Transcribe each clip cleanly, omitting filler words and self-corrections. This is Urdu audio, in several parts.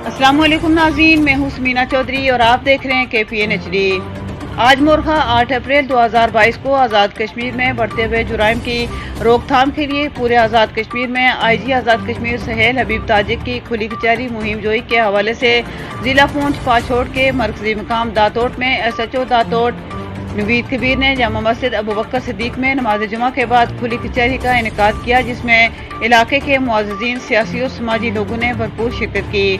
السلام علیکم ناظرین، میں ہوں سمینا چودھری اور آپ دیکھ رہے ہیں KPN HD۔ آج مورخہ 8 اپریل 2022 کو آزاد کشمیر میں بڑھتے ہوئے جرائم کی روک تھام کے لیے پورے آزاد کشمیر میں IG آزاد کشمیر سہیل حبیب تاجک کی کھلی کچہری مہم جوئی کے حوالے سے ضلع پونچھ پاچھوڑ کے مرکزی مقام داتوٹ میں SHO داتوٹ نوید کبیر نے جامع مسجد ابوبکر صدیق میں نماز جمعہ کے بعد کھلی کچہری کا انعقاد کیا، جس میں علاقے کے معززین، سیاسی اور سماجی لوگوں نے بھرپور شرکت کی،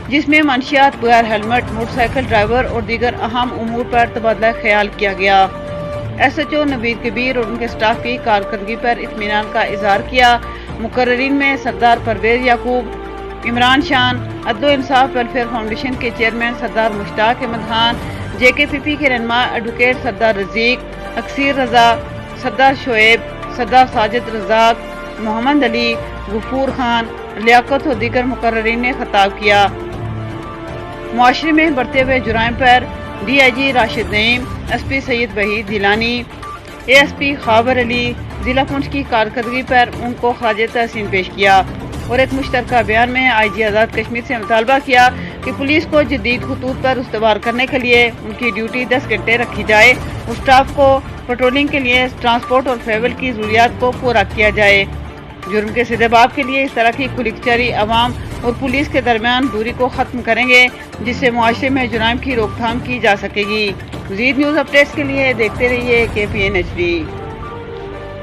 جس میں منشیات، بغیر ہیلمٹ موٹر سائیکل ڈرائیور اور دیگر اہم امور پر تبادلہ خیال کیا گیا۔ SHO نوید کبیر اور ان کے سٹاف کی کارکردگی پر اطمینان کا اظہار کیا۔ مقررین میں سردار پرویز یعقوب، عمران شان، عدل و انصاف ویلفیئر فاؤنڈیشن کے چیئرمین سردار مشتاق احمد خان، JKPP کے رہنما ایڈوکیٹ سردار رزیق، اکثیر رضا، سردار شعیب، سردار ساجد رزاق، محمد علی، غفور خان، لیاقت اور دیگر مقررین نے خطاب کیا۔ معاشرے میں بڑھتے ہوئے جرائم پر DIG راشد نعیم، SP سید وحید گیلانی، ASP خاور علی، ضلع پونچھ کی کارکردگی پر ان کو خراج تحسین پیش کیا اور ایک مشترکہ بیان میں IG آزاد کشمیر سے مطالبہ کیا کہ پولیس کو جدید خطوط پر استوار کرنے کے لیے ان کی ڈیوٹی 10 گھنٹے رکھی جائے اور سٹاف کو پیٹرولنگ کے لیے ٹرانسپورٹ اور فیول کی ضروریات کو پورا کیا جائے۔ جرم کے سیدھے باب کے لیے اس طرح کی کھلی کچہری عوام اور پولیس کے درمیان دوری کو ختم کریں گے، جس سے معاشرے میں جرائم کی روک تھام کی جا سکے گی۔ مزید نیوز اپڈیٹس کے لیے دیکھتے رہیے KPN HD۔